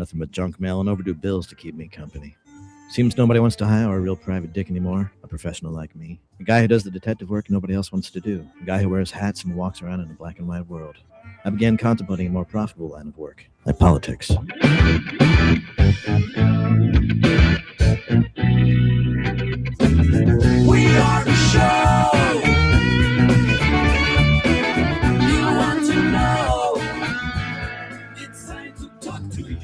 Nothing but junk mail and overdue bills to keep me company. Seems nobody wants to hire a real private dick anymore, a professional like me. A guy who does the detective work nobody else wants to do. A guy who wears hats and walks around in a black and white world. I began contemplating a more profitable line of work, like politics. We are the show you want to know. It's time to talk to you.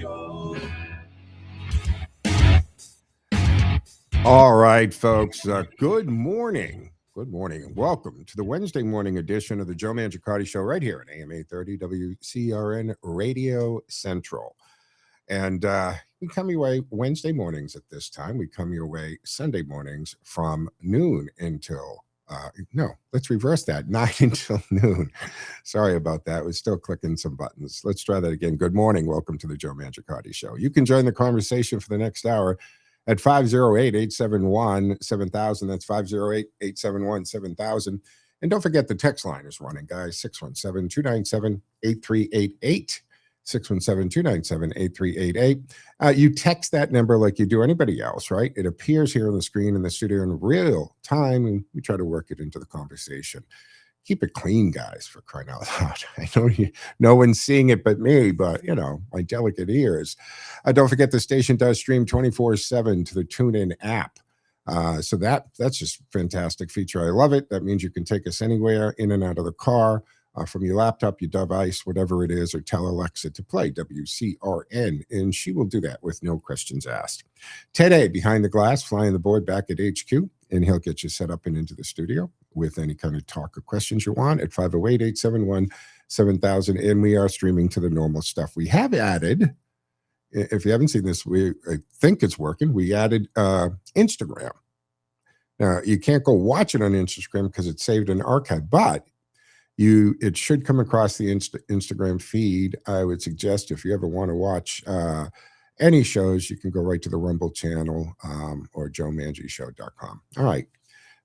All right, folks. Good morning. Good morning, and welcome to the Wednesday morning edition of the Joe Mangiacotti Show right here at AM 830 WCRN Radio Central. And we come your way Wednesday mornings at this time. We come your way Sunday mornings from noon until, let's reverse that, 9 until noon. Sorry about that. We're still clicking some buttons. Let's try that again. Good morning. Welcome to the Joe Mangiacotti Show. You can join the conversation for the next hour at 508-871-7000. That's 508-871-7000. And don't forget the text line is running, guys, 617-297-8388. 617-297-8388. You text that number like you do anybody else, right? It appears here on the screen in the studio in real time, and we try to work it into the conversation. Keep it clean, guys, for crying out loud. I know no one's seeing it but me, but, my delicate ears. Don't forget the station does stream 24/7 to the TuneIn app. So that's just a fantastic feature. I love it. That means you can take us anywhere, in and out of the car, from your laptop, your device, whatever it is, or tell Alexa to play WCRN, and she will do that with no questions asked. Ted A, behind the glass, flying the board back at HQ, and he'll get you set up and into the studio with any kind of talk or questions you want at 508-871-7000, and we are streaming to the normal stuff. We have added, if you haven't seen this, I think it's working, we added Instagram. Now, you can't go watch it on Instagram because it's saved in archive, but it should come across the Instagram feed. I would suggest if you ever want to watch any shows, you can go right to the Rumble channel or joemangishow.com. All right.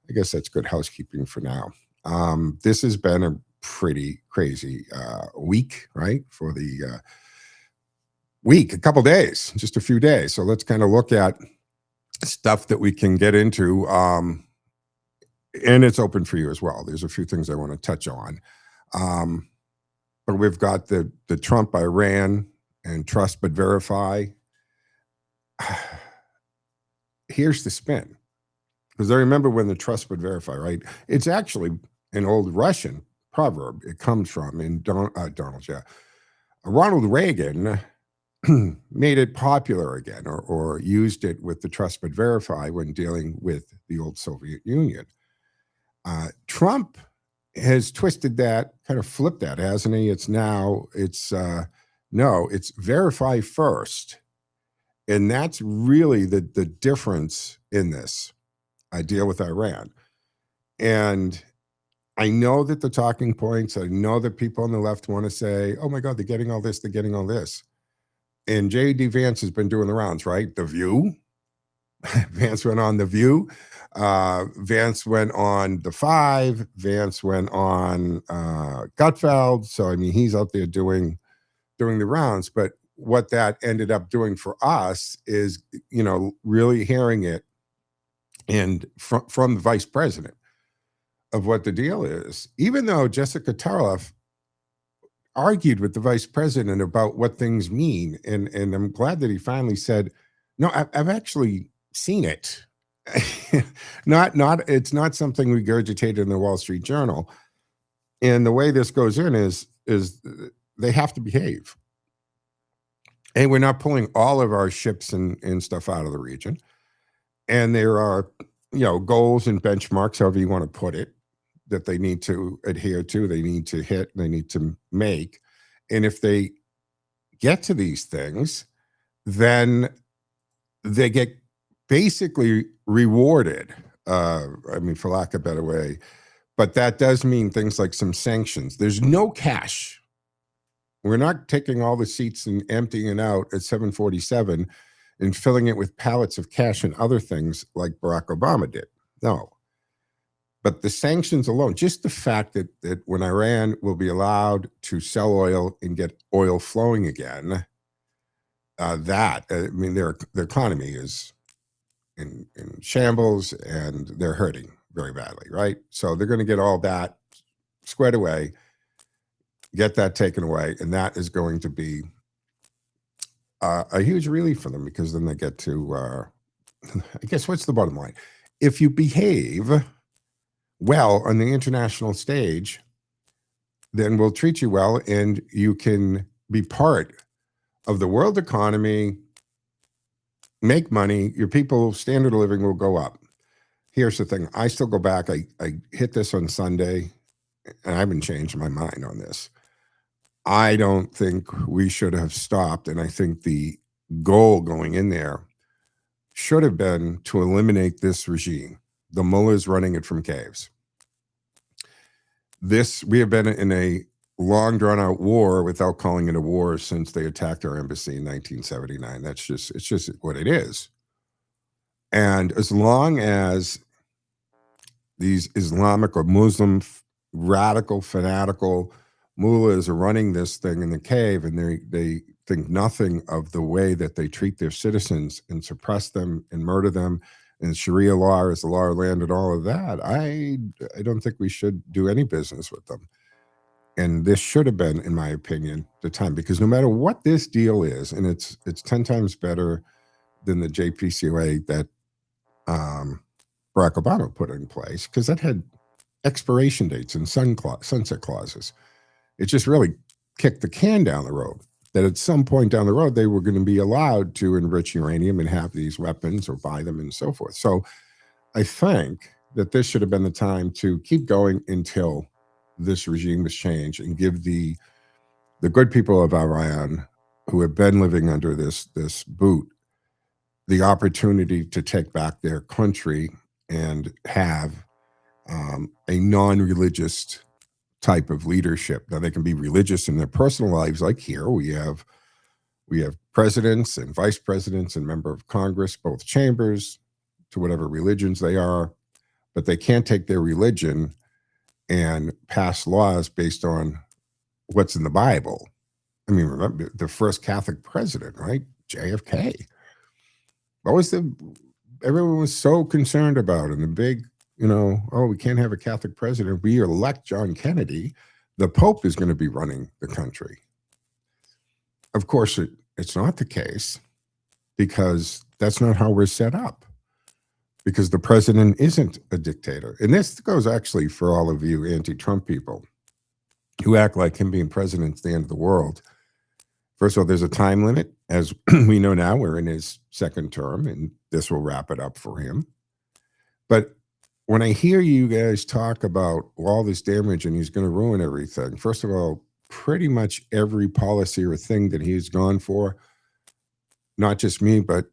I guess that's good housekeeping for now. This has been a pretty crazy week, right? For the week, a couple days, just a few days. So let's kind of look at stuff that we can get into. And it's open for you as well. There's a few things I want to touch on. But we've got the Trump, Iran, and trust but verify. Here's the spin. Because I remember when the trust but verify, right? It's actually an old Russian proverb. It comes from, Ronald Reagan made it popular again, or used it with the trust but verify when dealing with the old Soviet Union. Trump has twisted that, kind of flipped that, hasn't he? It's verify first. And that's really the difference in this deal with Iran. And I know that the talking points, I know that people on the left want to say, oh my God, they're getting all this, they're getting all this. And J.D. Vance has been doing the rounds, right? The View. Vance went on The View. Vance went on The Five. Vance went on Gutfeld. So, I mean, he's out there doing the rounds. But what that ended up doing for us is, really hearing it and from the vice president of what the deal is. Even though Jessica Tarloff argued with the vice president about what things mean. And I'm glad that he finally said, no, I've actually seen it. It's not something regurgitated in the Wall Street Journal. And the way this goes in is they have to behave. And we're not pulling all of our ships and stuff out of the region. And there are, goals and benchmarks, however you want to put it, that they need to adhere to, they need to hit, they need to make. And if they get to these things, then they get basically rewarded, for lack of a better way. But that does mean things like some sanctions. There's no cash. We're not taking all the seats and emptying it out at 747 and filling it with pallets of cash and other things like Barack Obama did. No. But the sanctions alone, just the fact that when Iran will be allowed to sell oil and get oil flowing again, I mean, their economy is in shambles, and they're hurting very badly, right? So they're going to get all that squared away, get that taken away, and that is going to be a huge relief for them, because then they get to, I guess, what's the bottom line? If you behave well on the international stage, then we'll treat you well, and you can be part of the world economy, make money, your people's standard of living will go up. Here's the thing. I still go back. I hit this on Sunday, and I haven't changed my mind on this. I don't think we should have stopped, and I think the goal going in there should have been to eliminate this regime. The mullahs running it from caves. We have been in a long drawn-out war without calling it a war since they attacked our embassy in 1979. It's just what it is. And as long as these Islamic or Muslim radical, fanatical mullahs are running this thing in the cave, and they think nothing of the way that they treat their citizens and suppress them and murder them, and Sharia law is the law of land and all of that, I don't think we should do any business with them. And this should have been, in my opinion, the time, because no matter what this deal is, and it's 10 times better than the JPCOA that Barack Obama put in place, because that had expiration dates and sunset clauses. It just really kicked the can down the road, that at some point down the road, they were going to be allowed to enrich uranium and have these weapons or buy them and so forth. So I think that this should have been the time to keep going until this regime was changed, and give the good people of Iran, who have been living under this boot, the opportunity to take back their country and have a non-religious type of leadership. Now, they can be religious in their personal lives, like here we have presidents and vice presidents and member of Congress, both chambers, to whatever religions they are, but they can't take their religion and pass laws based on what's in the Bible. I mean, remember the first Catholic president, right? JFK. Everyone was so concerned about, and the big, we can't have a Catholic president. We elect John Kennedy. The Pope is going to be running the country. Of course, it's not the case, because that's not how we're set up. Because the president isn't a dictator. And this goes actually for all of you anti-Trump people who act like him being president is the end of the world. First of all, there's a time limit. As we know now, we're in his second term, and this will wrap it up for him. But when I hear you guys talk about all this damage and he's going to ruin everything, first of all, pretty much every policy or thing that he's gone for, not just me, but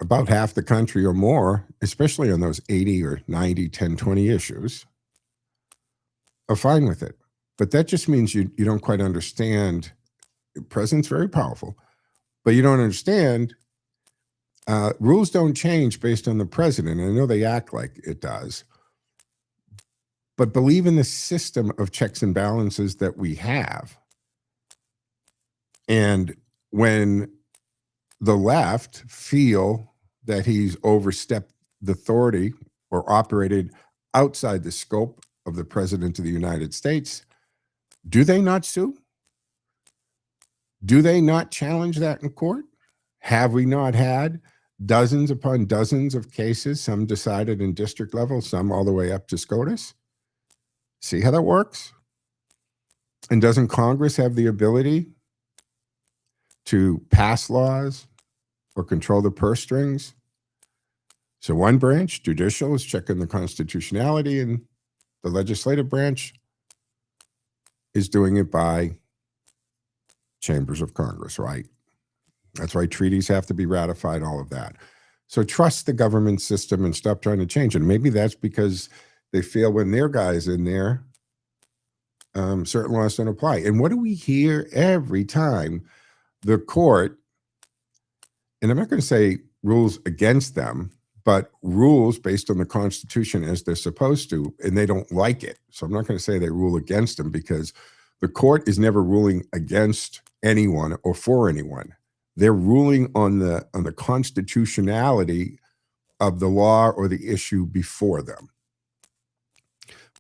about half the country or more, especially on those 80 or 90, 10, 20 issues, are fine with it. But that just means you don't quite understand. The president's very powerful, but you don't understand rules don't change based on the president. I know they act like it does, but believe in the system of checks and balances that we have. And when the left feel that he's overstepped the authority or operated outside the scope of the president of the United States, do they not sue? Do they not challenge that in court? Have we not had dozens upon dozens of cases, some decided in district level, some all the way up to SCOTUS? See how that works? And doesn't Congress have the ability to pass laws or control the purse strings? So one branch, judicial, is checking the constitutionality, and the legislative branch is doing it by chambers of Congress, right? That's why treaties have to be ratified, all of that. So trust the government system and stop trying to change it. Maybe that's because they feel when their guy's in there, certain laws don't apply. And what do we hear every time the court, and I'm not going to say rules against them, but rules based on the Constitution as they're supposed to, and they don't like it. So I'm not going to say they rule against them, because the court is never ruling against anyone or for anyone. They're ruling on the constitutionality of the law or the issue before them.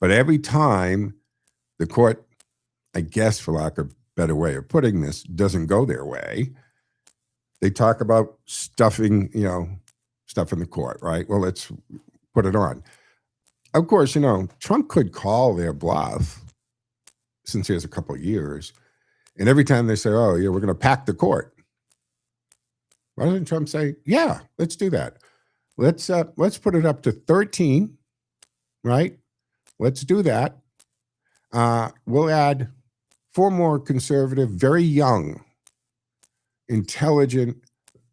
But every time the court, I guess for lack of a better way of putting this, doesn't go their way, they talk about stuffing the court, right? Well, let's put it on. Of course, Trump could call their bluff since he has a couple of years. And every time they say, oh, yeah, we're going to pack the court. Why doesn't Trump say, yeah, let's do that. Let's put it up to 13, right? Let's do that. We'll add 4 more conservative, very young, intelligent,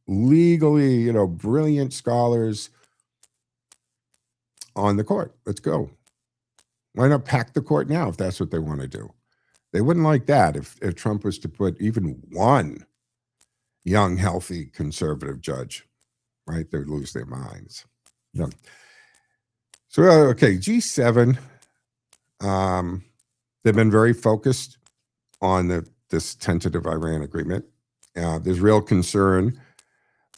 legally, brilliant scholars on the court. Let's go. Why not pack the court now if that's what they want to do? They wouldn't like that if Trump was to put even one young, healthy, conservative judge, right? They would lose their minds. Yeah. So, okay, G7, they've been very focused on this tentative Iran agreement. There's real concern,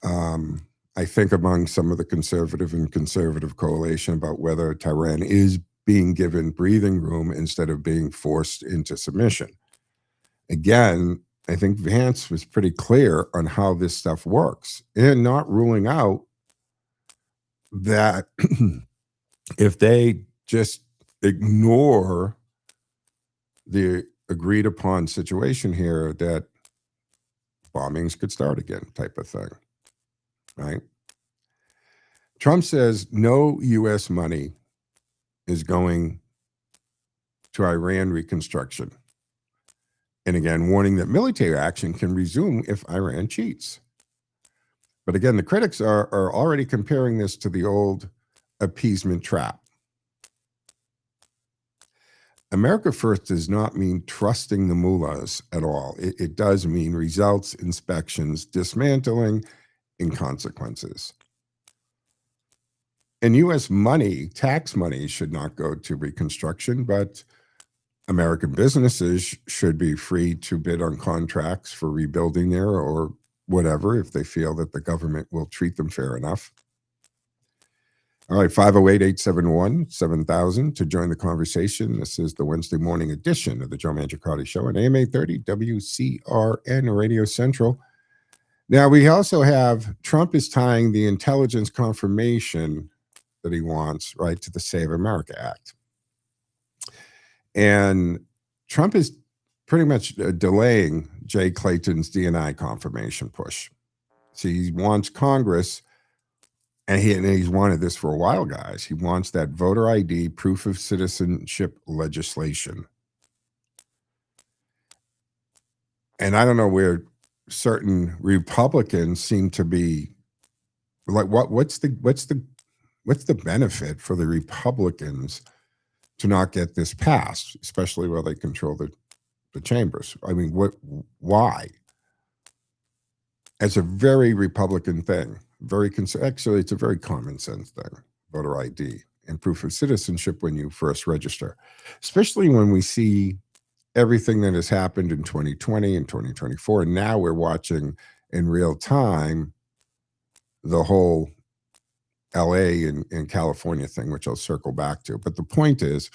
I think, among some of the conservative coalition about whether Tehran is being given breathing room instead of being forced into submission. Again, I think Vance was pretty clear on how this stuff works and not ruling out that if they just ignore the agreed upon situation here, that bombings could start again, type of thing, right? Trump says no U.S. money is going to Iran reconstruction. And again, warning that military action can resume if Iran cheats. But again, the critics are already comparing this to the old appeasement trap. America first does not mean trusting the mullahs at all. It does mean results, inspections, dismantling, and consequences. And U.S. money, tax money, should not go to reconstruction, but American businesses should be free to bid on contracts for rebuilding there or whatever if they feel that the government will treat them fair enough. All right, 508-871-7000 to join the conversation. This is the Wednesday morning edition of the Joe Mangiacotti Show on AM 830 WCRN Radio Central. Now, we also have Trump is tying the intelligence confirmation that he wants, right, to the Save America Act. And Trump is pretty much delaying Jay Clayton's DNI confirmation push. See, he wants Congress, and he's wanted this for a while, guys. He wants that voter ID, proof of citizenship legislation. And I don't know where certain Republicans seem to be like, what's the benefit for the Republicans to not get this passed, especially while they control the chambers? I mean, why? It's a very Republican thing. Actually, it's a very common sense thing, voter ID and proof of citizenship when you first register, especially when we see everything that has happened in 2020 and 2024. And now we're watching in real time the whole LA and California thing, which I'll circle back to. But the point is,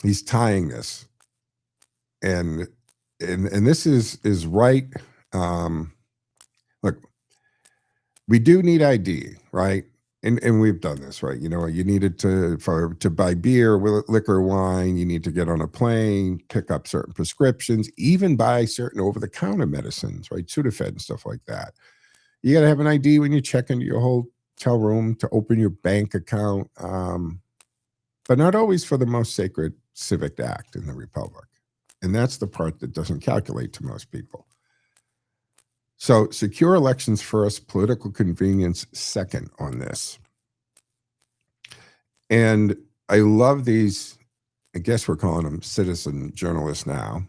he's tying this. And this is right. Look, we do need ID, right? And we've done this, right? You needed to buy beer, liquor, wine. You need to get on a plane, pick up certain prescriptions, even buy certain over-the-counter medicines, right? Sudafed and stuff like that. You got to have an ID when you check into your hotel room to open your bank account, but not always for the most sacred civic act in the republic. And that's the part that doesn't calculate to most people. So secure elections first, political convenience second on this. And I love these, I guess we're calling them citizen journalists now.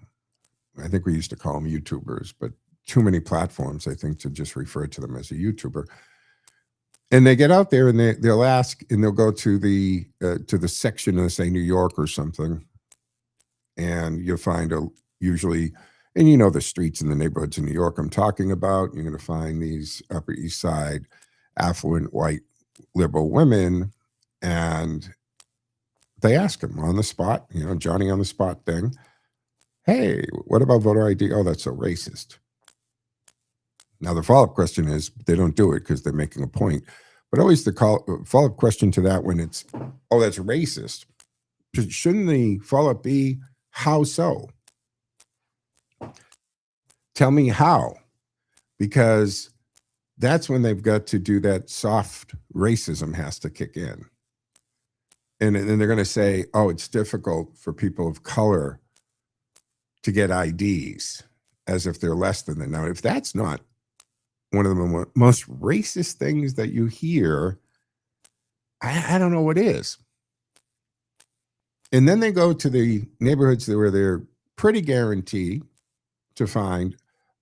I think we used to call them YouTubers, but too many platforms, I think, to just refer to them as a YouTuber. And they get out there and they'll ask, and they'll go to the section of, say, New York or something, and you'll find usually And you know the streets and the neighborhoods in New York I'm talking about. You're going to find these Upper East Side affluent white liberal women, and they ask him on the spot, Johnny on the spot thing. Hey, what about voter ID? Oh, that's so racist. Now, the follow-up question is they don't do it because they're making a point. But always the follow-up question to that when it's, oh, that's racist. Shouldn't the follow-up be, how so? Tell me how. Because that's when they've got to do that soft racism has to kick in. And then they're going to say, oh, it's difficult for people of color to get IDs as if they're less than them. Now, if that's not one of the most racist things that you hear, I don't know what is. And then they go to the neighborhoods where they're pretty guaranteed to find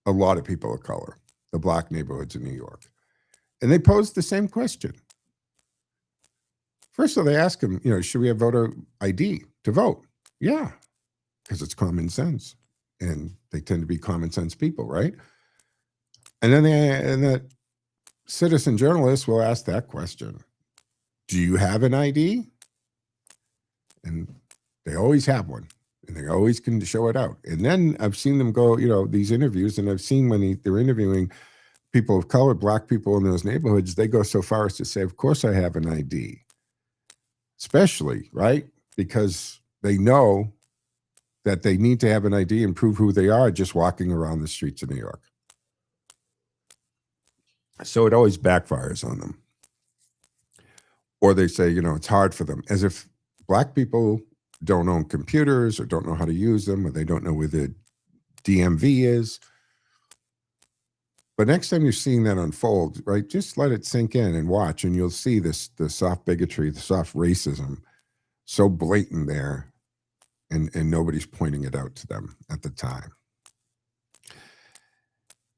a lot of people of color, the black neighborhoods in New York. And they pose the same question. First of all, they ask them, should we have voter ID to vote? Yeah, because it's common sense. And they tend to be common sense people, right? And then the citizen journalists will ask that question. Do you have an ID? And they always have one. And they always can show it out. And then I've seen them go, these interviews, and I've seen when they're interviewing people of color, black people in those neighborhoods, they go so far as to say, of course I have an ID. Especially, right? Because they know that they need to have an ID and prove who they are just walking around the streets of New York. So it always backfires on them. Or they say, it's hard for them, as if black people don't own computers or don't know how to use them, or they don't know where the DMV is. But next time you're seeing that unfold, right, just let it sink in and watch, and you'll see the soft bigotry, the soft racism so blatant there, and nobody's pointing it out to them at the time.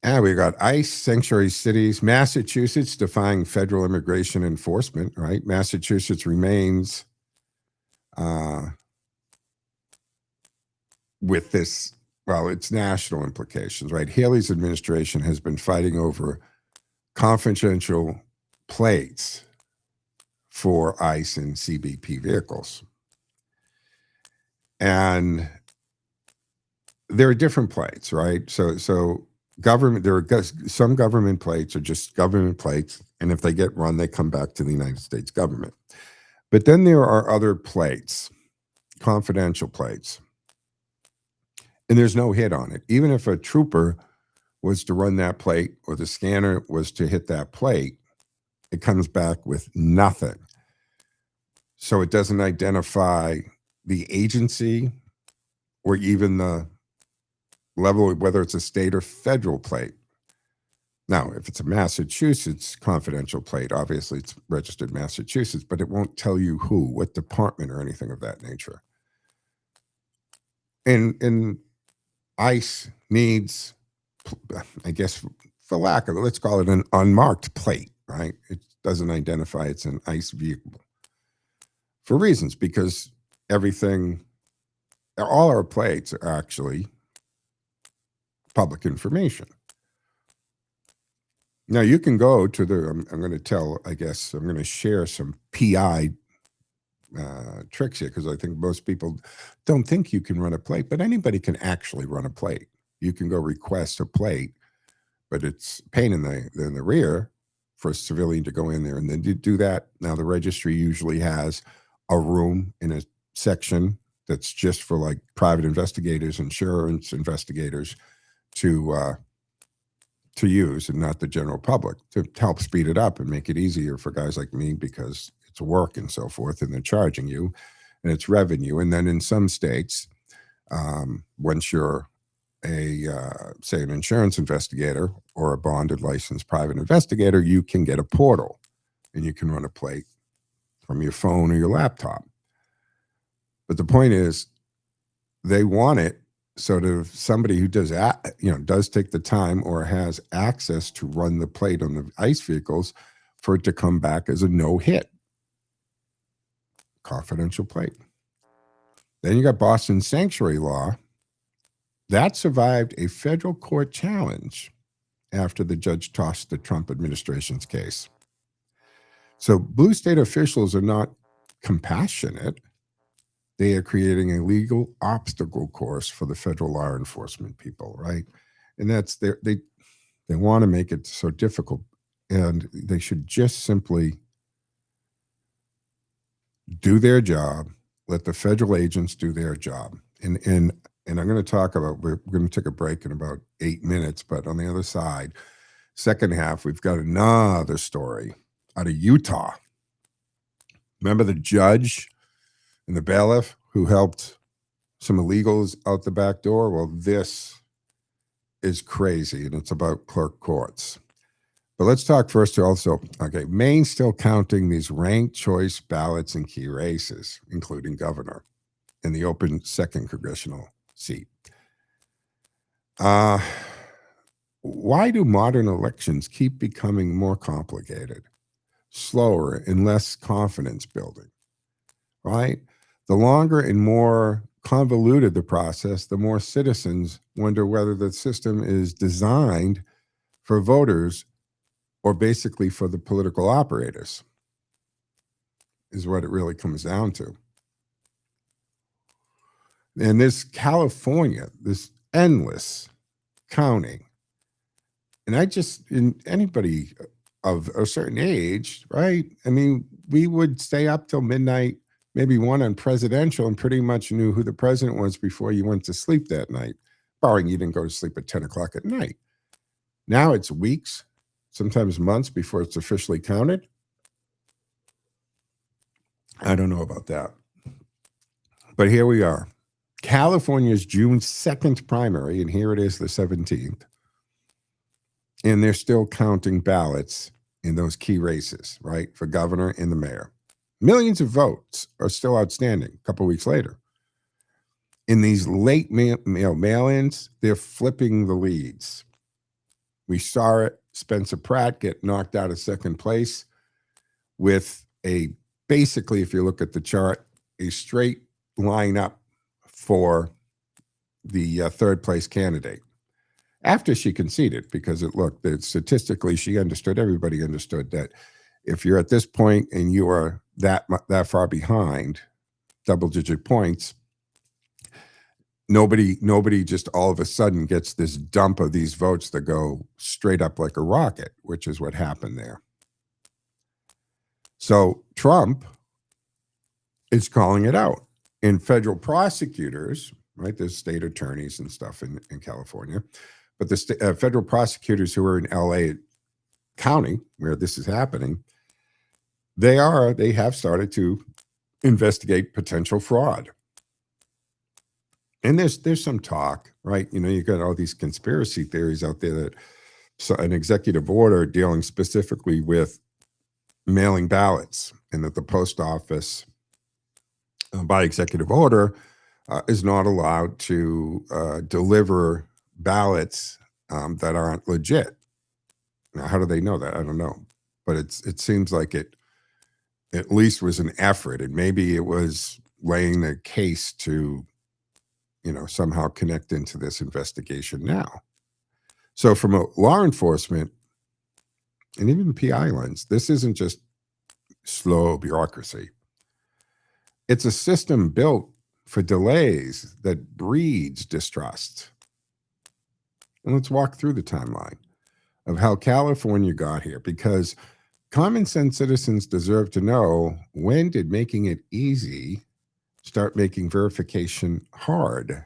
And we got ICE, sanctuary cities, Massachusetts defying federal immigration enforcement, right? Massachusetts remains with this, well, it's national implications, right? Haley's administration has been fighting over confidential plates for ICE and CBP vehicles. And there are different plates, right? So government, there are some government plates are just government plates, and if they get run, they come back to the United States government. But then there are other plates, confidential plates, and there's no hit on it. Even if a trooper was to run that plate or the scanner was to hit that plate, it comes back with nothing. So it doesn't identify the agency or even the level, whether it's a state or federal plate. Now, if it's a Massachusetts confidential plate, obviously it's registered Massachusetts, but it won't tell you who, what department, or anything of that nature. And ICE needs, I guess, for lack of it, let's call it an unmarked plate, right? It doesn't identify it's an ICE vehicle for reasons, because all our plates are actually public information. Now, you can go to I'm going to share some PI tricks here, because I think most people don't think you can run a plate, but anybody can actually run a plate. You can go request a plate, but it's a pain in the rear for a civilian to go in there. And then you do that. Now, the registry usually has a room in a section that's just for like private investigators, insurance investigators to use, and not the general public, to help speed it up and make it easier for guys like me, because it's work and so forth, and they're charging you, and it's revenue. And then in some states, once you're say an insurance investigator or a bonded licensed private investigator, you can get a portal and you can run a plate from your phone or your laptop. But the point is, they want it so that if somebody who does take the time or has access to run the plate on the ICE vehicles, for it to come back as a no hit confidential plate. Then you got Boston sanctuary law, That survived a federal court challenge after the judge tossed the Trump administration's case. So blue state officials are not compassionate. They are creating a legal obstacle course for the federal law enforcement people, right? And that's they want to make it so difficult, and they should just simply do their job. Let the federal agents do their job. And I'm going to talk about, we're going to take a break in about 8 minutes, but on the other side, second half, we've got another story out of Utah. Remember the judge and the bailiff who helped some illegals out the back door? Well, this is crazy, and it's about clerk courts. But let's talk first also, okay, Maine's still counting these ranked choice ballots in key races, including governor in the open second congressional seat. Why do modern elections keep becoming more complicated, slower, and less confidence building, right? The longer and more convoluted the process, the more citizens wonder whether the system is designed for voters or basically for the political operators, is what it really comes down to. And this California, this endless counting, and anybody of a certain age, right? I mean, we would stay up till midnight, maybe 1 on presidential, and pretty much knew who the president was before you went to sleep that night, barring you didn't go to sleep at 10 o'clock at night. Now it's weeks, sometimes months before it's officially counted. I don't know about that. But here we are. California's June 2nd primary, and here it is the 17th. And they're still counting ballots in those key races, right, for governor and the mayor. Millions of votes are still outstanding a couple weeks later. In these late mail-ins, they're flipping the leads. We saw it. Spencer Pratt get knocked out of second place with basically, if you look at the chart, a straight line up for the third place candidate after she conceded, because it looked that statistically everybody understood that if you're at this point and you are that far behind, double-digit points, nobody just all of a sudden gets this dump of these votes that go straight up like a rocket, which is what happened there. So Trump is calling it out. And federal prosecutors, right, there's state attorneys and stuff in California, but the federal prosecutors who are in LA County, where this is happening, they have started to investigate potential fraud. And there's some talk, right? You know, you got all these conspiracy theories out there that an executive order dealing specifically with mailing ballots, and that the post office, by executive order, is not allowed to deliver ballots that aren't legit. Now, how do they know that? I don't know. But it seems like it at least was an effort, and maybe it was laying the case to, somehow connect into this investigation now. So from a law enforcement and even PI lens, this isn't just slow bureaucracy. It's a system built for delays that breeds distrust. And let's walk through the timeline of how California got here, because common sense citizens deserve to know, when did making it easy start making verification hard?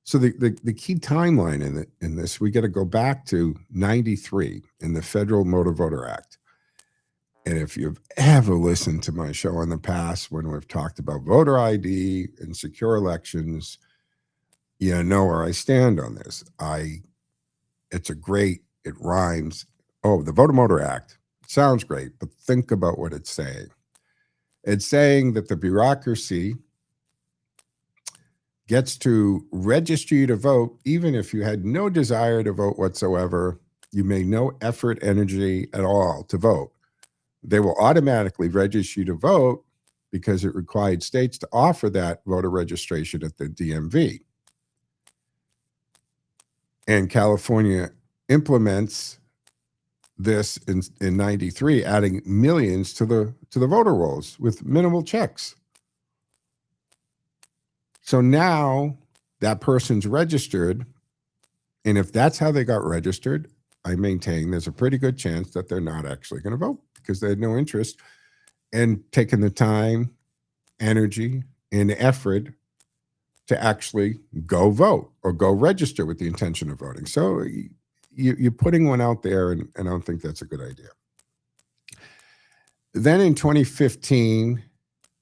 So the key timeline in this, we got to go back to 93 in the Federal Motor Voter Act. And if you've ever listened to my show in the past when we've talked about voter ID and secure elections, you know where I stand on this. It rhymes. Oh, the Voter Motor Act sounds great, but think about what it's saying. It's saying that the bureaucracy gets to register you to vote, even if you had no desire to vote whatsoever. You made no effort, energy at all to vote. They will automatically register you to vote because it required states to offer that voter registration at the DMV. And California implements this in 93, adding millions to the voter rolls with minimal checks. So now that person's registered, and if that's how they got registered, I maintain there's a pretty good chance that they're not actually going to vote because they had no interest in taking the time, energy, and effort to actually go vote or go register with the intention of voting. So you're putting one out there, and I don't think that's a good idea. Then in 2015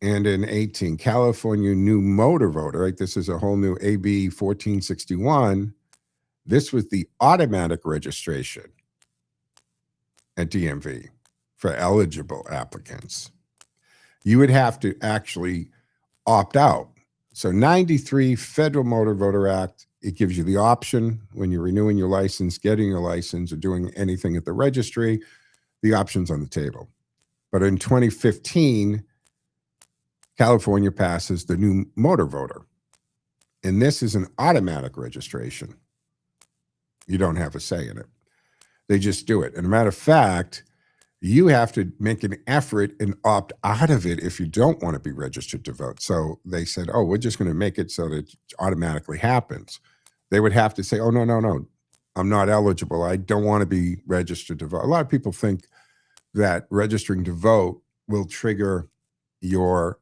and in 18, California new motor voter, right? This is a whole new AB 1461. This was the automatic registration at DMV for eligible applicants. You would have to actually opt out. So 93 Federal Motor Voter Act, it gives you the option when you're renewing your license, getting your license, or doing anything at the registry, the option's on the table. But in 2015, California passes the new motor voter. And this is an automatic registration. You don't have a say in it. They just do it. And a matter of fact, you have to make an effort and opt out of it if you don't want to be registered to vote. So they said, oh, we're just going to make it so that it automatically happens. They would have to say, oh, no, I'm not eligible. I don't want to be registered to vote. A lot of people think that registering to vote will trigger your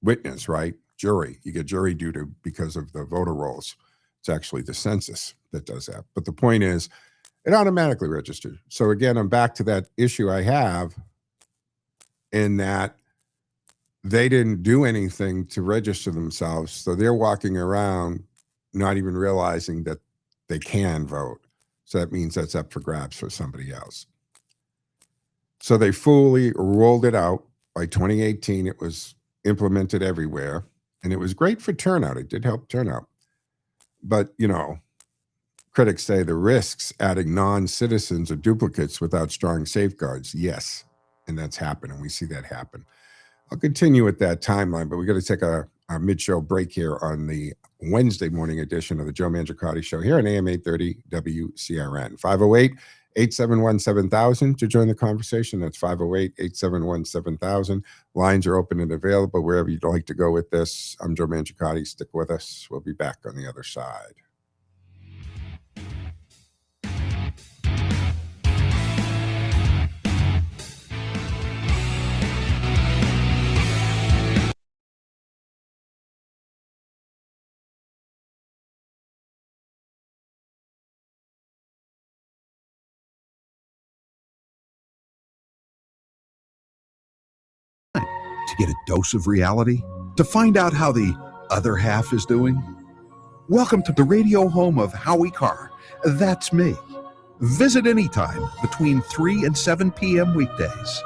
witness, right? Jury. You get jury duty because of the voter rolls. It's actually the census that does that. But the point is, it automatically registers. So again, I'm back to that issue I have in that they didn't do anything to register themselves. So they're walking around not even realizing that they can vote. So that means that's up for grabs for somebody else. So they fully rolled it out. By 2018, it was implemented everywhere. And it was great for turnout. It did help turnout. But, critics say the risks adding non-citizens or duplicates without strong safeguards. Yes, and that's happened, and we see that happen. I'll continue with that timeline, but we got to take our mid-show break here on the Wednesday morning edition of the Joe Mangiacotti Show here on AM 830 WCRN. 508-871-7000 to join the conversation. That's 508-871-7000. Lines are open and available wherever you'd like to go with this. I'm Joe Mangiacotti. Stick with us. We'll be back on the other side. To get a dose of reality? To find out how the other half is doing? Welcome to the radio home of Howie Carr. That's me. Visit anytime between 3 and 7 p.m. weekdays.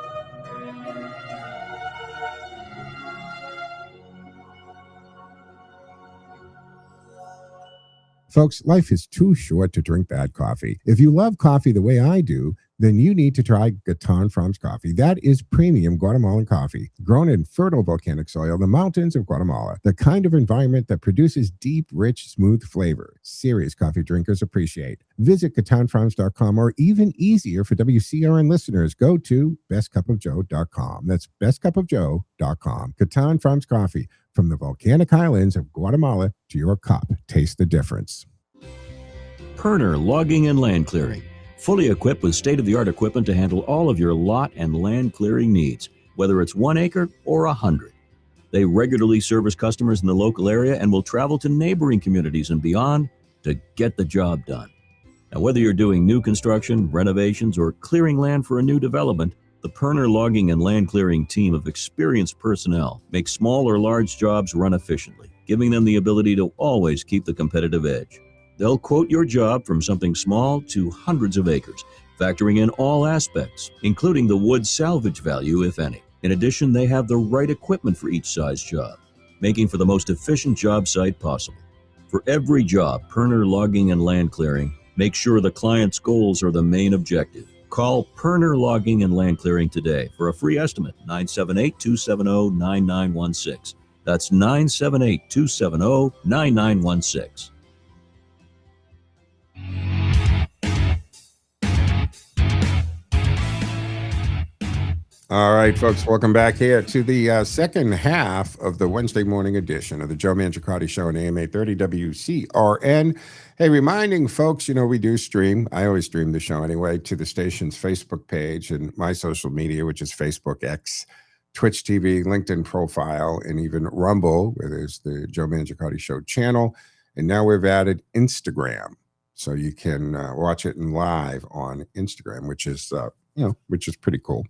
Folks, life is too short to drink bad coffee. If you love coffee the way I do, then you need to try Gatan Farms coffee. That is premium Guatemalan coffee, grown in fertile volcanic soil, the mountains of Guatemala, the kind of environment that produces deep, rich, smooth flavor. Serious coffee drinkers appreciate. Visit GatanFarms.com, or even easier for WCRN listeners, go to bestcupofjoe.com. That's bestcupofjoe.com. Gatan Farms coffee, from the volcanic islands of Guatemala to your cup. Taste the difference. Perner Logging and Land Clearing. Fully equipped with state-of-the-art equipment to handle all of your lot and land clearing needs, whether it's 1 acre or 100. They regularly service customers in the local area and will travel to neighboring communities and beyond to get the job done. Now, whether you're doing new construction, renovations, or clearing land for a new development, the Perner Logging and Land Clearing team of experienced personnel makes small or large jobs run efficiently, giving them the ability to always keep the competitive edge. They'll quote your job from something small to hundreds of acres, factoring in all aspects, including the wood salvage value, if any. In addition, they have the right equipment for each size job, making for the most efficient job site possible. For every job, Perner Logging and Land Clearing makes sure the client's goals are the main objective. Call Perner Logging and Land Clearing today for a free estimate, 978-270-9916. That's 978-270-9916. All right, folks, welcome back here to the second half of the Wednesday morning edition of the Joe Mangiacotti Show on AM 830 WCRN. Hey, reminding folks, we do stream. I always stream the show anyway to the station's Facebook page and my social media, which is Facebook, X, Twitch TV, LinkedIn profile, and even Rumble, where there's the Joe Mangiacotti Show channel. And now we've added Instagram, so you can watch it in live on Instagram, which is pretty cool.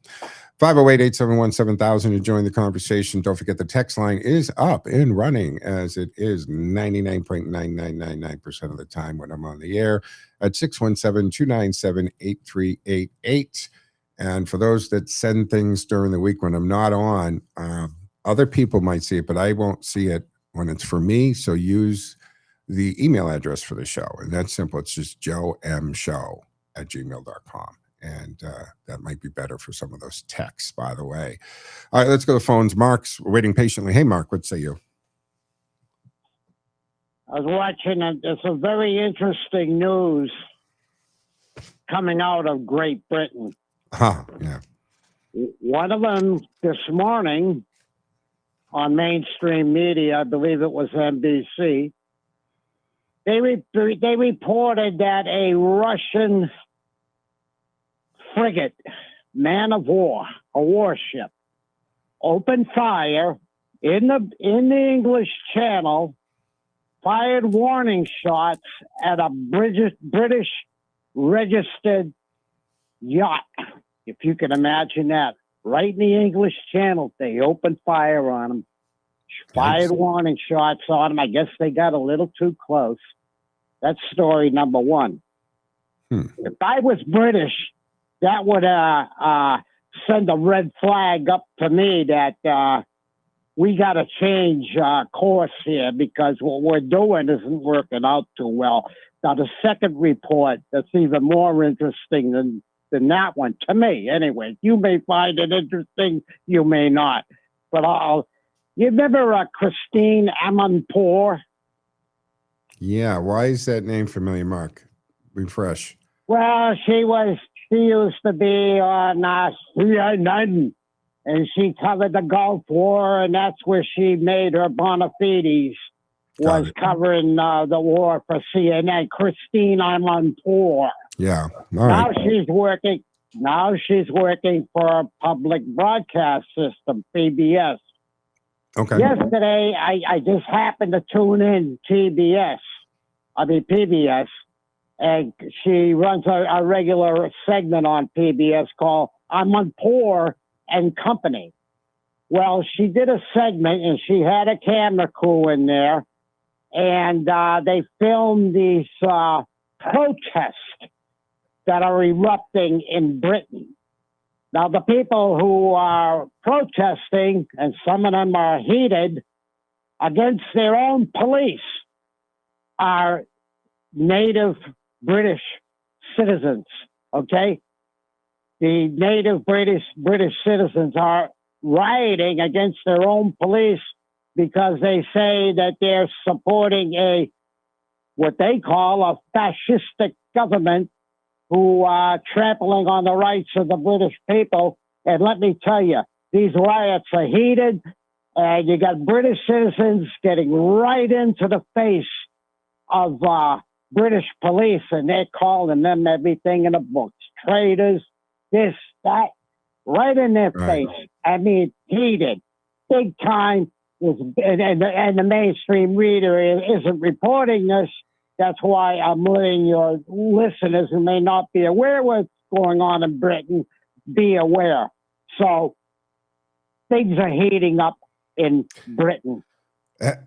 508-871-7000 to join the conversation. Don't forget the text line is up and running, as it is 99.9999% of the time when I'm on the air, at 617-297-8388. And for those that send things during the week when I'm not on, other people might see it, but I won't see it when it's for me. So use the email address for the show. And that's simple. It's just joemshow@gmail.com. And that might be better for some of those texts, by the way. All right, let's go to the phones. Mark's waiting patiently. Hey, Mark, what say you? I was watching it's a very interesting news coming out of Great Britain. Yeah. One of them this morning on mainstream media, I believe it was NBC, they reported that a Russian frigate, man of war, a warship, opened fire in the English Channel, fired warning shots at a British registered yacht. If you can imagine that, right in the English Channel, they opened fire on them, fired warning shots on them. I guess they got a little too close. That's story number one. If I was British, that would send a red flag up to me that we got to change course here, because what we're doing isn't working out too well. Now, the second report that's even more interesting than that one, to me anyway. You may find it interesting, you may not. But you remember Christine Amanpour? Yeah, why is that name familiar, Mark? Refresh. Well, she used to be on CNN, and she covered the Gulf War, and that's where she made her bona fides, was covering the war for CNN. Christine Amanpour. Yeah. Now she's working for a public broadcast system, PBS. Okay. Yesterday, I just happened to tune in PBS, and she runs a regular segment on PBS called Amanpour and Company. Well, she did a segment, and she had a camera crew in there, and they filmed these protests that are erupting in Britain. Now, the people who are protesting, and some of them are heated against their own police, are native British citizens, okay? The native British citizens are rioting against their own police because they say that they're supporting what they call a fascistic government who are trampling on the rights of the British people. And let me tell you, these riots are heated, and you got British citizens getting right into the face of British police, and they're calling them everything in the books. Traitors, this, that, right in their face. I mean, heated, big time. And the mainstream reader isn't reporting this. That's why I'm letting your listeners who may not be aware what's going on in Britain be aware. So things are heating up in Britain.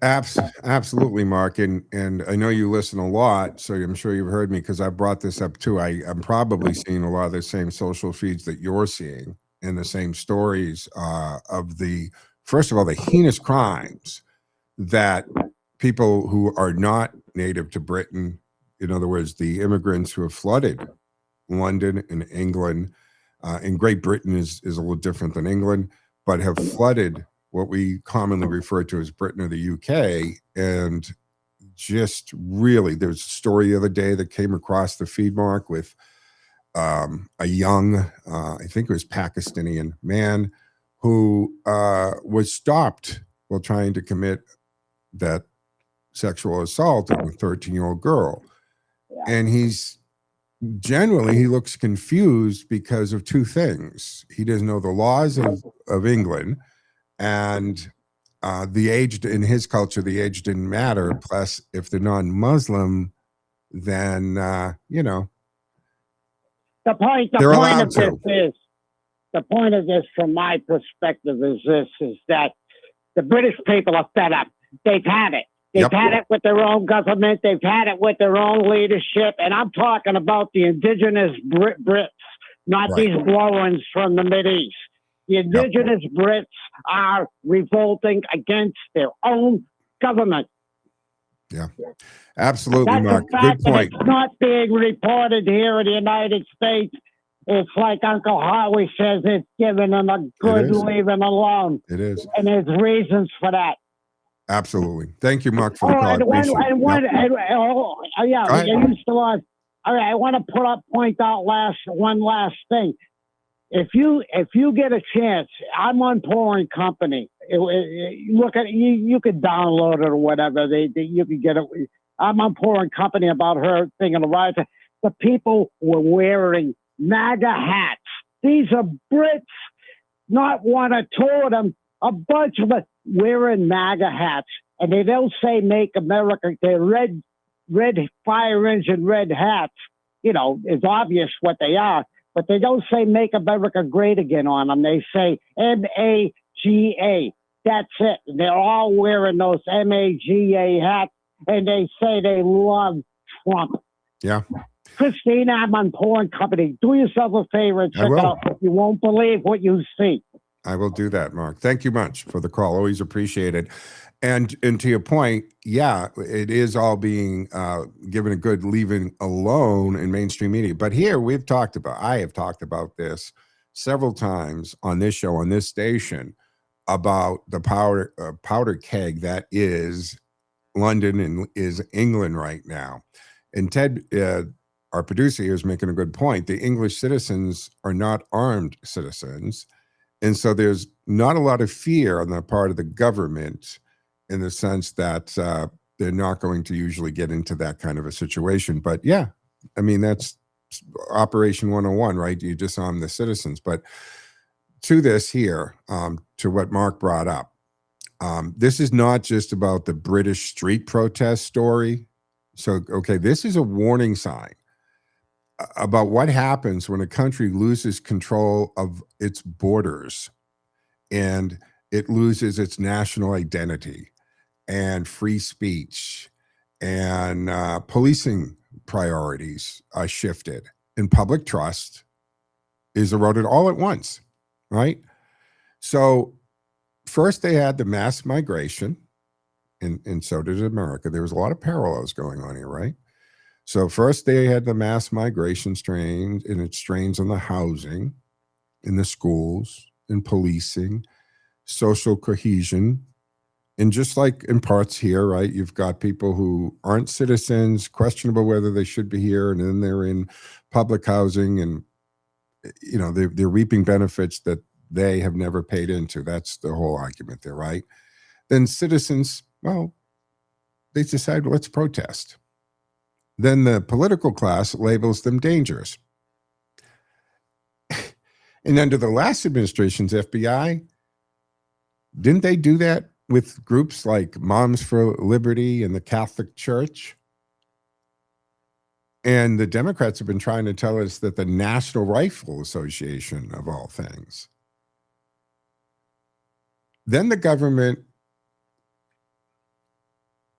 Absolutely, Mark. And I know you listen a lot, so I'm sure you've heard me, because I brought this up too. I'm probably seeing a lot of the same social feeds that you're seeing, and the same stories of first of all, the heinous crimes that people who are not native to Britain, in other words, the immigrants who have flooded London and England, and Great Britain is a little different than England, but have flooded what we commonly refer to as Britain or the UK. And just really, there's a story the other day that came across the feed, Mark, with a young, I think it was Pakistani man who was stopped while trying to commit that sexual assault of a 13-year-old girl. And he looks confused because of two things. He doesn't know the laws of England, and the age in his culture, the age didn't matter. Plus, if they're non-Muslim, then The point of this, from my perspective, is that the British people are fed up. They've had it. They've had it with their own government. They've had it with their own leadership. And I'm talking about the indigenous Brits, not these blow-ins from the Mideast. The indigenous Brits are revolting against their own government. Yeah, absolutely, Mark. Good point. It's not being reported here in the United States. It's like Uncle Howie says, it's giving them a good leaving alone. It is. And there's reasons for that. Absolutely. Thank you, Mark, for the call. I want to point out one last thing. If you get a chance, I'm on Pouring Company. Look at you could download it or whatever. You could get it. I'm on Pouring Company about her thing on the rise. The people were wearing MAGA hats. These are Brits, not one or two of them. A bunch of them wearing MAGA hats, and they don't say "Make America." They're red fire engine red hats. It's obvious what they are. But they don't say "Make America Great Again" on them. They say MAGA. That's it. They're all wearing those MAGA hats, and they say they love Trump. Yeah. Christina, I'm on Pouring Company. Do yourself a favor and check it out. You won't believe what you see. I will do that, Mark. Thank you much for the call. Always appreciate it. And to your point, it is all being given a good leaving alone in mainstream media. But here I have talked about this several times on this show, on this station, about the powder keg that is London and is England right now. And Ted, our producer here, is making a good point. The English citizens are not armed citizens. And so there's not a lot of fear on the part of the government, in the sense that they're not going to usually get into that kind of a situation. But that's Operation 101, right? You disarm the citizens. But to this here, to what Mark brought up, this is not just about the British street protest story. So, this is a warning sign about what happens when a country loses control of its borders and it loses its national identity and free speech, and policing priorities are shifted, and public trust is eroded all at once, right? So first they had the mass migration, and so did America. There was a lot of parallels going on here, right? So first they had the mass migration strains, and it strains on the housing, in the schools, in policing, social cohesion. And just like in parts here, right, you've got people who aren't citizens, questionable whether they should be here, and then they're in public housing, and they're reaping benefits that they have never paid into. That's the whole argument there, right? Then citizens, they decide, let's protest. Then the political class labels them dangerous. And under the last administration's FBI, didn't they do that with groups like Moms for Liberty and the Catholic Church? And the Democrats have been trying to tell us that the National Rifle Association, of all things. Then the government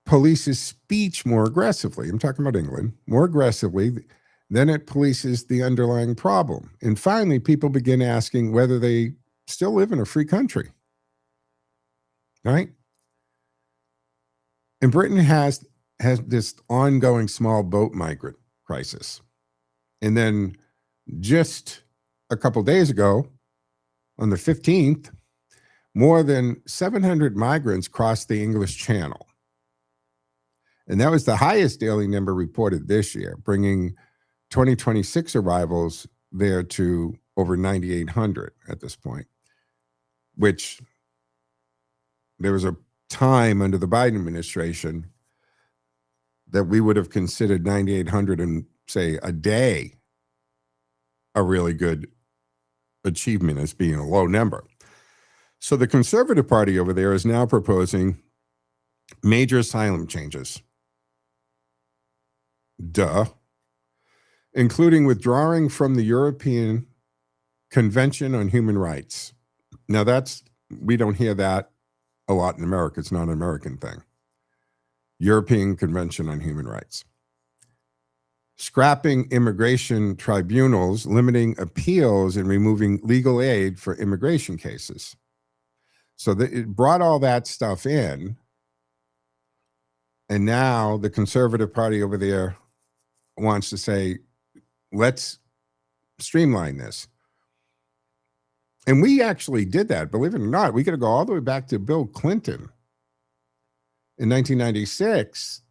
polices speech more aggressively. I'm talking about England, more aggressively. Then it polices the underlying problem. And finally, people begin asking whether they still live in a free country. Right? And Britain has this ongoing small boat migrant crisis. And then just a couple days ago, on the 15th, more than 700 migrants crossed the English Channel. And that was the highest daily number reported this year, bringing 2026 arrivals there to over 9,800 at this point, which there was a time under the Biden administration that we would have considered 9,800 and say a day a really good achievement as being a low number. So the Conservative Party over there is now proposing major asylum changes. Duh. Including withdrawing from the European Convention on Human Rights. Now we don't hear that a lot in America. It's not an American thing. European Convention on Human Rights. Scrapping immigration tribunals, limiting appeals, and removing legal aid for immigration cases. So it brought all that stuff in. And now the Conservative Party over there wants to say, let's streamline this. And we actually did that, believe it or not. We got to go all the way back to Bill Clinton in 1996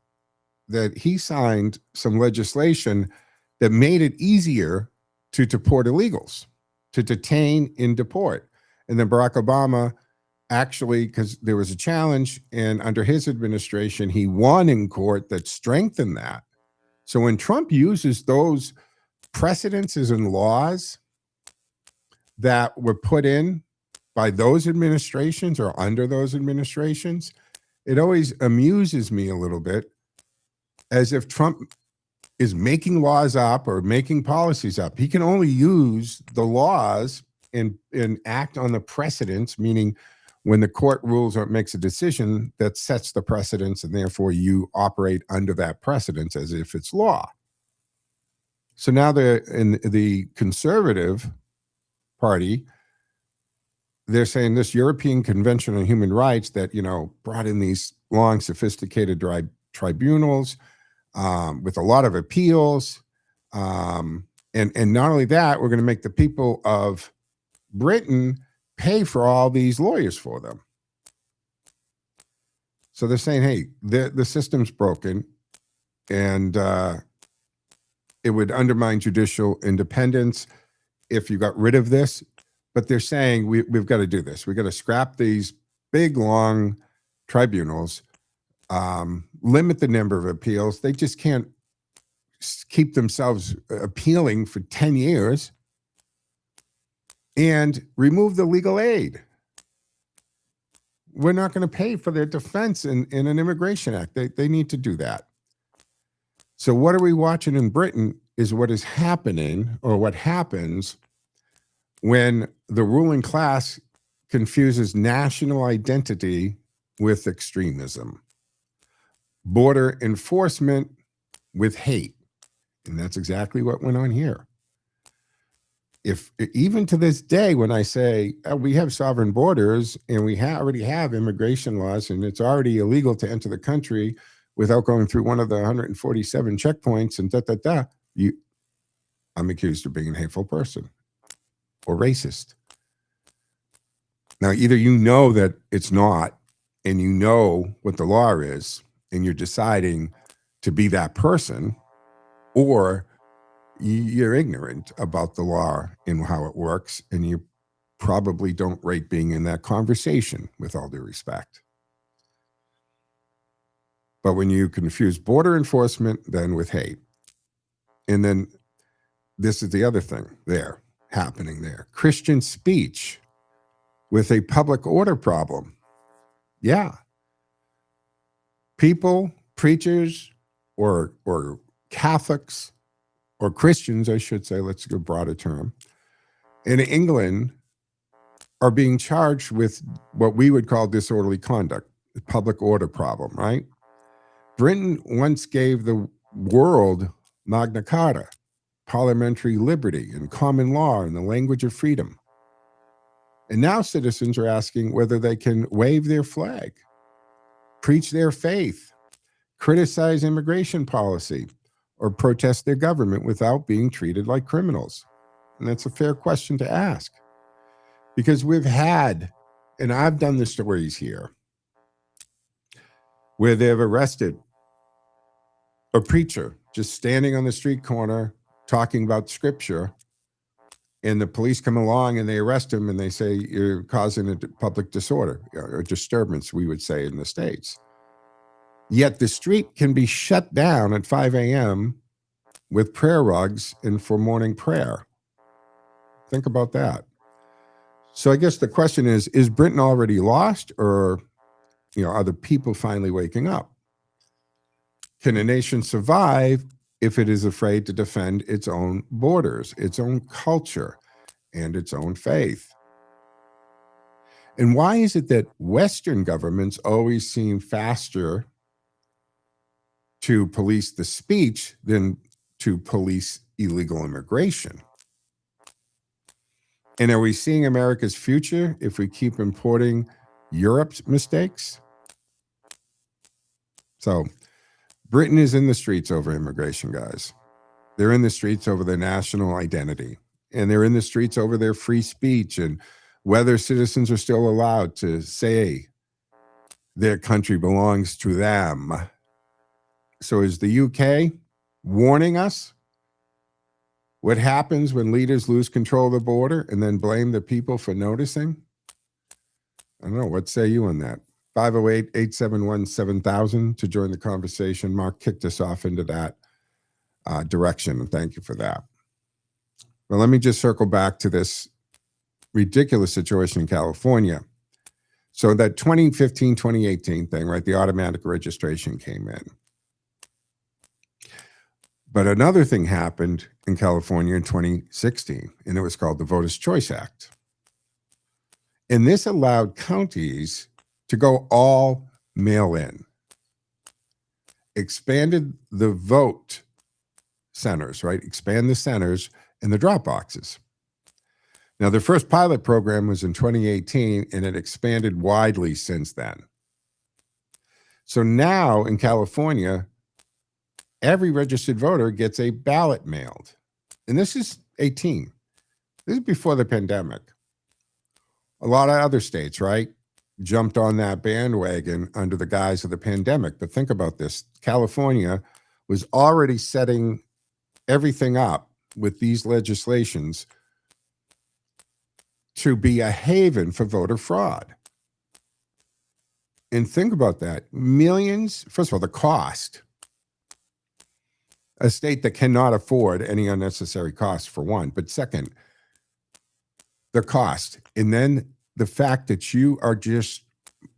that he signed some legislation that made it easier to deport illegals, to detain and deport. And then Barack Obama actually, because there was a challenge, and under his administration, he won in court that strengthened that. So when Trump uses those precedences and laws that were put in by those administrations or under those administrations, it always amuses me a little bit, as if Trump is making laws up or making policies up. He can only use the laws and act on the precedents, meaning when the court rules or makes a decision that sets the precedents, and therefore you operate under that precedence as if it's law. So now in the Conservative Party, they're saying this European Convention on Human Rights that, brought in these long, sophisticated tribunals with a lot of appeals. And not only that, we're going to make the people of Britain pay for all these lawyers for them. So they're saying, hey, the system's broken, and it would undermine judicial independence if you got rid of this. But they're saying we've got to do this. We've got to scrap these big, long tribunals, limit the number of appeals. They just can't keep themselves appealing for 10 years, and remove the legal aid. We're not going to pay for their defense in an immigration act. They need to do that. So what are we watching in Britain is what is happening, or what happens when the ruling class confuses national identity with extremism, border enforcement with hate. And that's exactly what went on here. If even to this day, when I say we have sovereign borders and we already have immigration laws, and it's already illegal to enter the country without going through one of the 147 checkpoints and I'm accused of being a hateful person or racist. Now, either you know that it's not, and you know what the law is, and you're deciding to be that person, or you're ignorant about the law and how it works, and you probably don't rate being in that conversation, with all due respect. But when you confuse border enforcement then with hate, and then this is the other thing happening there, Christian speech with a public order problem. Yeah. People, preachers, or Catholics, or Christians, I should say, let's go broader term, in England are being charged with what we would call disorderly conduct, the public order problem, right? Britain once gave the world Magna Carta, parliamentary liberty and common law and the language of freedom. And now citizens are asking whether they can wave their flag, preach their faith, criticize immigration policy, or protest their government without being treated like criminals. And that's a fair question to ask, because we've had, and I've done the stories here, where they've arrested a preacher just standing on the street corner talking about scripture, and the police come along and they arrest him and they say, you're causing a public disorder or disturbance, we would say in the States. Yet the street can be shut down at 5 a.m. with prayer rugs and for morning prayer. Think about that. So I guess the question is Britain already lost, or, are the people finally waking up? Can a nation survive if it is afraid to defend its own borders, its own culture, and its own faith? And why is it that Western governments always seem faster to police the speech than to police illegal immigration? And are we seeing America's future if we keep importing Europe's mistakes? So Britain is in the streets over immigration, guys. They're in the streets over their national identity, and they're in the streets over their free speech and whether citizens are still allowed to say their country belongs to them. So is the UK warning us what happens when leaders lose control of the border and then blame the people for noticing? I don't know. What say you on that? 508-871-7000 to join the conversation. Mark kicked us off into that direction, and thank you for that. Well, let me just circle back to this ridiculous situation in California. So that 2015, 2018 thing, right? The automatic registration came in. But another thing happened in California in 2016, and it was called the Voters' Choice Act. And this allowed counties to go all mail-in, expanded the vote centers, right? Expand the centers and the drop boxes. Now, the first pilot program was in 2018, and it expanded widely since then. So now in California, every registered voter gets a ballot mailed. And this is 18. This is before the pandemic. A lot of other states, right, jumped on that bandwagon under the guise of the pandemic. But think about this. California was already setting everything up with these legislations to be a haven for voter fraud. And think about that. Millions, first of all, the cost. A state that cannot afford any unnecessary costs, for one. But second, the cost. And then the fact that you are just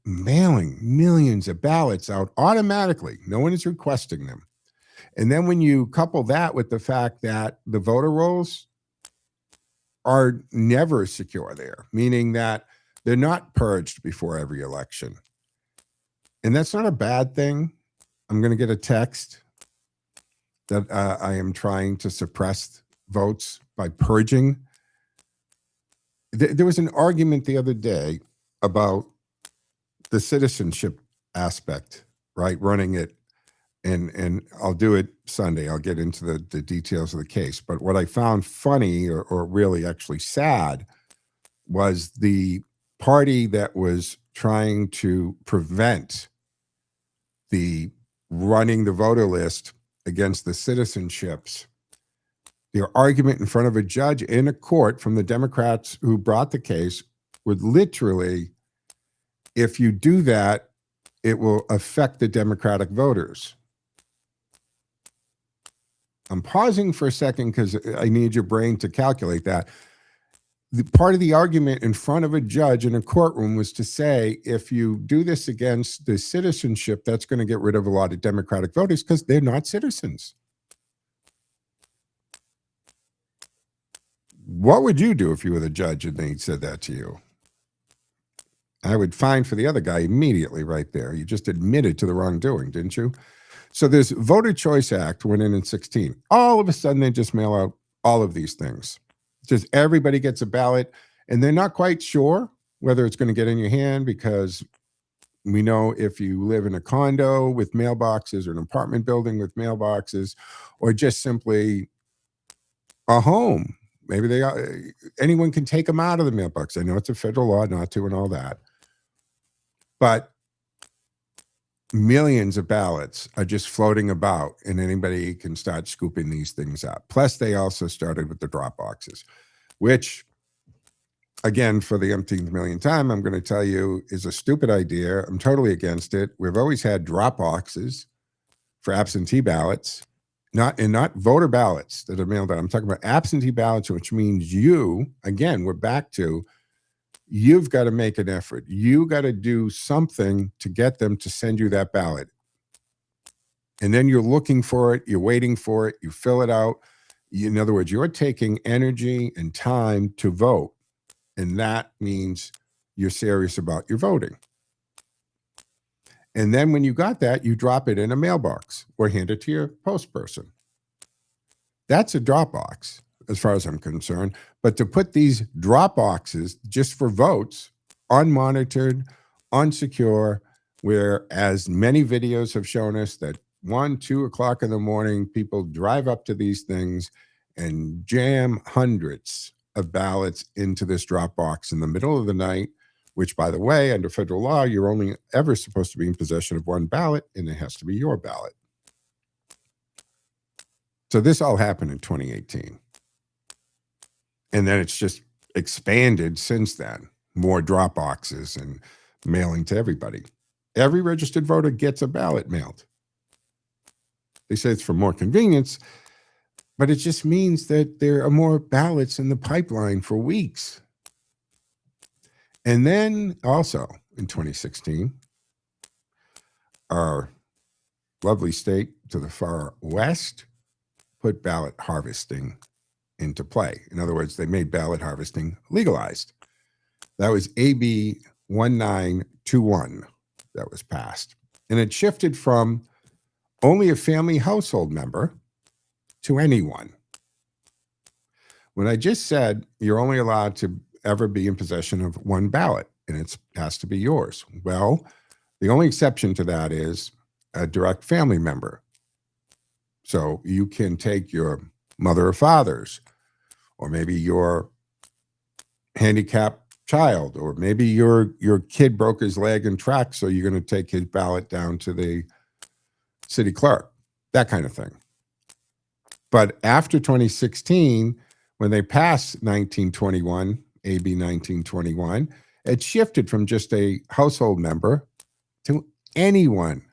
mailing millions of ballots out automatically. No one is requesting them. And then when you couple that with the fact that the voter rolls are never secure there, meaning that they're not purged before every election. And that's not a bad thing. I'm going to get a text that I am trying to suppress votes by purging. There was an argument the other day about the citizenship aspect, right? Running it, and I'll do it Sunday. I'll get into the details of the case. But what I found funny or really actually sad was the party that was trying to prevent the running the voter list against the citizenships. Their argument in front of a judge in a court from the Democrats who brought the case would literally, if you do that, it will affect the Democratic voters. I'm pausing for a second because I need your brain to calculate that. The part of the argument in front of a judge in a courtroom was to say, if you do this against the citizenship, that's going to get rid of a lot of Democratic voters because they're not citizens. What would you do if you were the judge and they said that to you? I would fine for the other guy immediately right there. You just admitted to the wrongdoing, didn't you? So this Voter Choice Act went in 16. All of a sudden, they just mail out all of these things. Just everybody gets a ballot, and they're not quite sure whether it's going to get in your hand, because we know if you live in a condo with mailboxes or an apartment building with mailboxes, or just simply a home, maybe anyone can take them out of the mailbox. I know it's a federal law not to and all that. But millions of ballots are just floating about, and anybody can start scooping these things up. Plus, they also started with the drop boxes, which, again, for the umpteenth million time, I'm going to tell you is a stupid idea. I'm totally against it. We've always had drop boxes for absentee ballots, not voter ballots that are mailed out. I'm talking about absentee ballots, which means you, again, we're back to, you've got to make an effort. You got to do something to get them to send you that ballot. And then you're looking for it, you're waiting for it, you fill it out. In other words, you're taking energy and time to vote. And that means you're serious about your voting. And then when you got that, you drop it in a mailbox or hand it to your post person. That's a drop box, as far as I'm concerned. But to put these drop boxes just for votes, unmonitored, unsecure, where, as many videos have shown us, that 1, 2 o'clock in the morning, people drive up to these things and jam hundreds of ballots into this drop box in the middle of the night, which, by the way, under federal law, you're only ever supposed to be in possession of one ballot, and it has to be your ballot. So this all happened in 2018. And then it's just expanded since then. More drop boxes and mailing to everybody. Every registered voter gets a ballot mailed. They say it's for more convenience, but it just means that there are more ballots in the pipeline for weeks. And then also in 2016, our lovely state to the far west put ballot harvesting into play. In other words, they made ballot harvesting legalized. That was AB 1921 that was passed. And it shifted from only a family household member to anyone. When I just said you're only allowed to ever be in possession of one ballot, and it has to be yours. Well, the only exception to that is a direct family member. So you can take your mother or father's, or maybe your handicapped child, or maybe your kid broke his leg in track, so you're going to take his ballot down to the city clerk, that kind of thing. But after 2016, when they passed 1921, AB 1921, it shifted from just a household member to anyone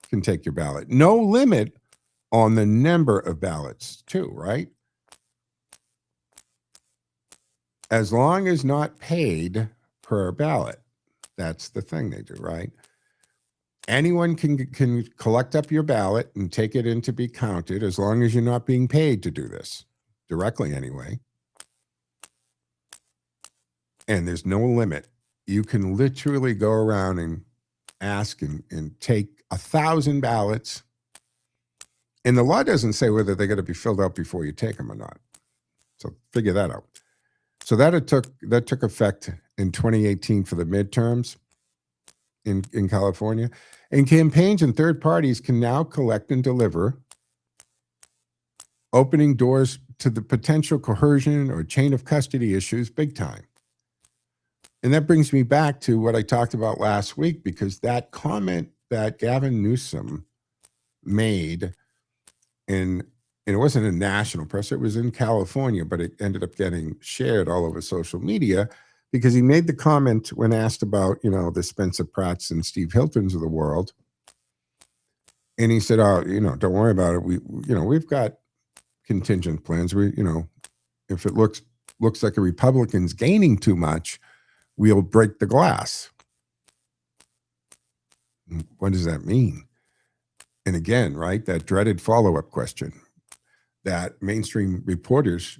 can take your ballot. No limit on the number of ballots, too, right? As long as not paid per ballot. That's the thing they do, right? Anyone can collect up your ballot and take it in to be counted, as long as you're not being paid to do this, directly anyway. And there's no limit. You can literally go around and ask and take 1,000 ballots. And the law doesn't say whether they're going to be filled out before you take them or not. So figure that out. So that took effect in 2018 for the midterms in California. And campaigns and third parties can now collect and deliver, opening doors to the potential coercion or chain of custody issues big time. And that brings me back to what I talked about last week, because that comment that Gavin Newsom made and it wasn't in national press, it was in California, but it ended up getting shared all over social media because he made the comment when asked about, the Spencer Pratts and Steve Hiltons of the world. And he said, oh, don't worry about it. We've got contingent plans. If it looks like a Republican's gaining too much, we'll break the glass. What does that mean? And again, right, that dreaded follow-up question that mainstream reporters